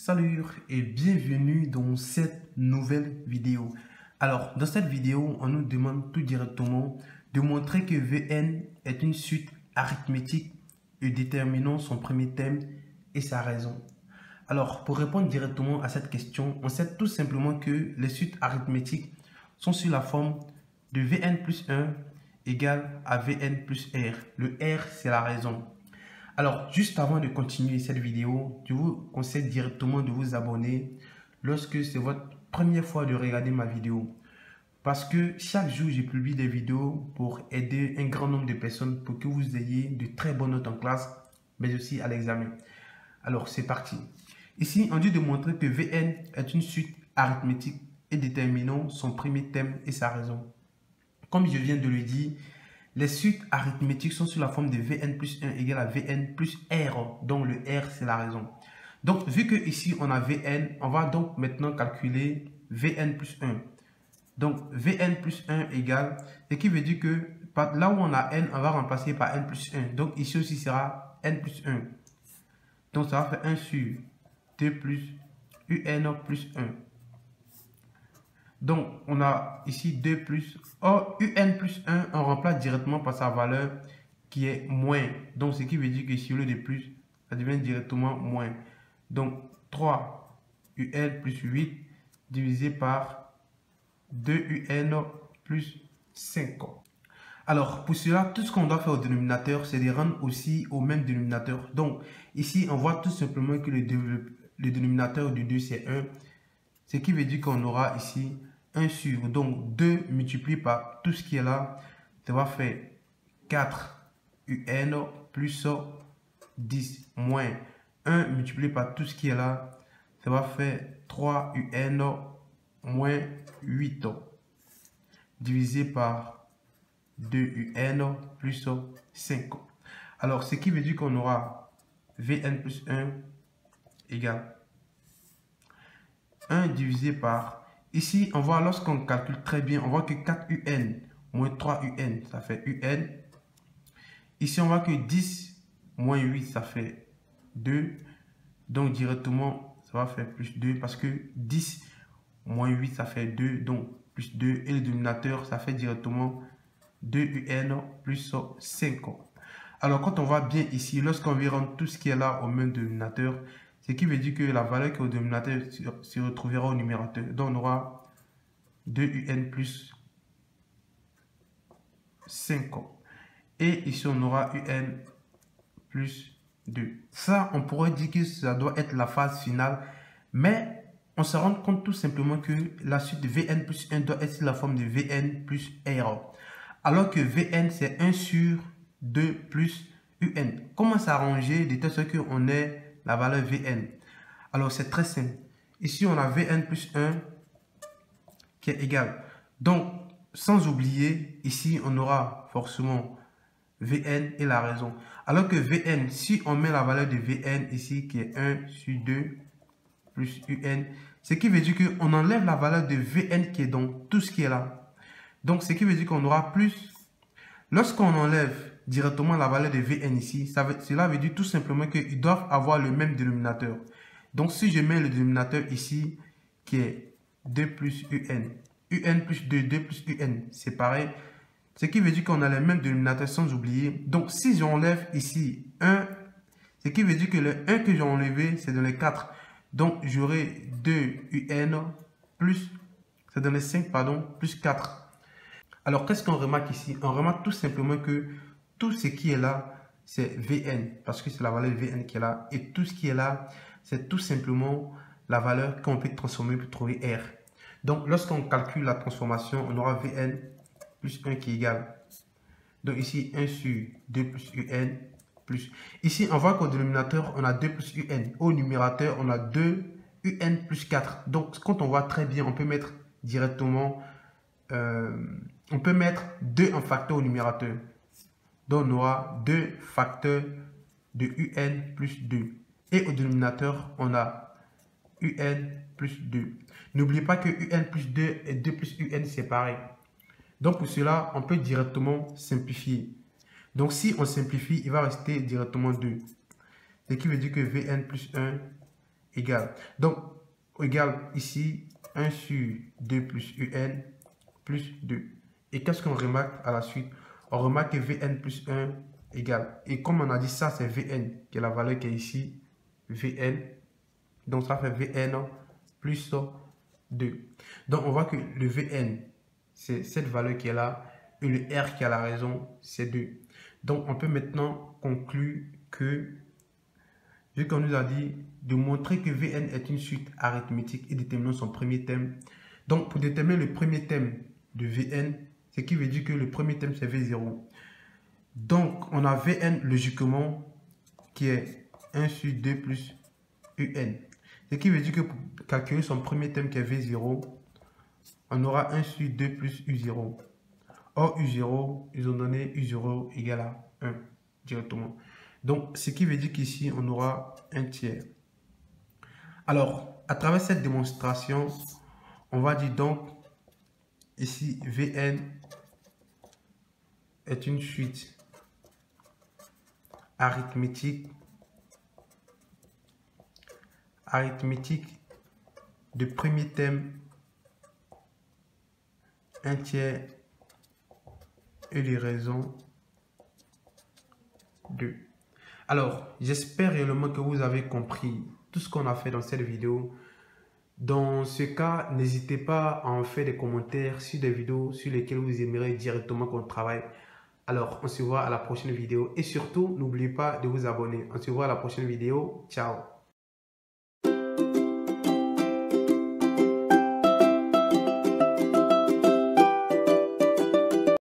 Salut et bienvenue dans cette nouvelle vidéo. Alors, dans cette vidéo, on nous demande tout directement de montrer que Vn est une suite arithmétique et déterminant son premier thème et sa raison. Alors, pour répondre directement à cette question, on sait tout simplement que les suites arithmétiques sont sur la forme de Vn plus 1 égale à Vn plus R. Le R, c'est la raison. Alors, juste avant de continuer cette vidéo, je vous conseille directement de vous abonner lorsque c'est votre première fois de regarder ma vidéo. Parce que chaque jour, je publie des vidéos pour aider un grand nombre de personnes pour que vous ayez de très bonnes notes en classe, mais aussi à l'examen. Alors, c'est parti. Ici, on dit de montrer que Vn est une suite arithmétique et déterminant son premier thème et sa raison. Comme je viens de le dire, les suites arithmétiques sont sous la forme de Vn plus 1 égale à Vn plus R, donc le R c'est la raison. Donc vu que ici on a Vn, on va donc maintenant calculer Vn plus 1. Donc Vn plus 1 égale, ce qui veut dire que là où on a n, on va remplacer par n plus 1. Donc ici aussi sera n plus 1. Donc ça va faire 1 sur 2 plus un plus 1. Donc, on a ici 2 plus. Or, un plus 1, on remplace directement par sa valeur qui est moins. Donc, ce qui veut dire que sur le de plus, ça devient directement moins. Donc, 3 un plus 8 divisé par 2 un plus 5. Alors, pour cela, tout ce qu'on doit faire au dénominateur, c'est de rendre aussi au même dénominateur. Donc, ici, on voit tout simplement que le dénominateur du 2, c'est 1. Ce qui veut dire qu'on aura ici 1 sur, donc 2 multiplié par tout ce qui est là, ça va faire 4 un plus 10 moins 1 multiplié par tout ce qui est là, ça va faire 3 un moins 8 divisé par 2 un plus 5. Alors, ce qui veut dire qu'on aura Vn plus 1 égale 1 divisé par, ici on voit lorsqu'on calcule très bien, on voit que 4 un moins 3 un, ça fait un. Ici on voit que 10 moins 8, ça fait 2. Donc directement, ça va faire plus 2 parce que 10 moins 8, ça fait 2. Donc plus 2. Et le dénominateur, ça fait directement 2 un plus 5. Alors quand on voit bien ici, lorsqu'on veut rendre tout ce qui est là au même dénominateur, ce qui veut dire que la valeur qui est au dénominateur se retrouvera au numérateur. Donc on aura 2 un plus 5. Et ici on aura un plus 2. Ça, on pourrait dire que ça doit être la phase finale. Mais on se rend compte tout simplement que la suite de Vn plus 1 doit être sous la forme de Vn plus R. Alors que Vn c'est 1 sur 2 plus un. Comment s'arranger de telle sorte qu'on ait la valeur Vn? Alors, c'est très simple. Ici, on a Vn plus 1 qui est égal. Donc, sans oublier, ici, on aura forcément Vn et la raison. Alors que Vn, si on met la valeur de Vn ici, qui est 1 sur 2 plus un, ce qui veut dire qu'on enlève la valeur de Vn qui est dans tout ce qui est là. Donc, ce qui veut dire qu'on aura plus. Lorsqu'on enlève directement la valeur de Vn ici, cela veut dire tout simplement qu'ils doivent avoir le même dénominateur. Donc, si je mets le dénominateur ici, qui est 2 plus un plus 2, 2 plus un, c'est pareil. Ce qui veut dire qu'on a le même dénominateur sans oublier. Donc, si j'enlève ici 1, ce qui veut dire que le 1 que j'ai enlevé, c'est dans les 4. Donc, j'aurai 2 un plus, c'est dans les 5, pardon, plus 4. Alors, qu'est-ce qu'on remarque ici? On remarque tout simplement que tout ce qui est là, c'est Vn, parce que c'est la valeur Vn qui est là. Et tout ce qui est là, c'est tout simplement la valeur qu'on peut transformer pour trouver R. Donc, lorsqu'on calcule la transformation, on aura Vn plus 1 qui est égal. Donc, ici, 1 sur 2 plus un plus. Ici, on voit qu'au dénominateur, on a 2 plus un. Au numérateur, on a 2 un plus 4. Donc, quand on voit très bien, on peut mettre directement... on peut mettre 2 en facteur au numérateur. Donc, on aura 2 facteurs de un plus 2. Et au dénominateur, on a un plus 2. N'oubliez pas que un plus 2 et 2 plus un, c'est pareil. Donc, pour cela, on peut directement simplifier. Donc, si on simplifie, il va rester directement 2. Ce qui veut dire que Vn plus 1 égale. Donc, égale ici 1 sur 2 plus un plus 2. Et qu'est-ce qu'on remarque à la suite? On remarque que Vn plus 1 égale. Et comme on a dit, ça c'est Vn, qui est la valeur qui est ici, Vn. Donc ça fait Vn plus 2. Donc on voit que le Vn, c'est cette valeur qui est là, et le R qui a la raison, c'est 2. Donc on peut maintenant conclure que, vu qu'on nous a dit de montrer que Vn est une suite arithmétique et déterminons son premier terme. Donc pour déterminer le premier terme de Vn, ce qui veut dire que le premier terme c'est V0. Donc on a Vn logiquement qui est 1 sur 2 plus un. Ce qui veut dire que pour calculer son premier terme qui est V0, on aura 1 sur 2 plus U0. Or U0, ils ont donné U0 égale à 1 directement. Donc ce qui veut dire qu'ici on aura un tiers. Alors à travers cette démonstration, on va dire donc ici Vn est une suite arithmétique de premier terme, un tiers et les raisons 2. Alors, j'espère réellement que vous avez compris tout ce qu'on a fait dans cette vidéo. Dans ce cas, n'hésitez pas à en faire des commentaires sur des vidéos sur lesquelles vous aimeriez directement qu'on travaille. Alors, on se voit à la prochaine vidéo. Et surtout, n'oubliez pas de vous abonner. On se voit à la prochaine vidéo. Ciao!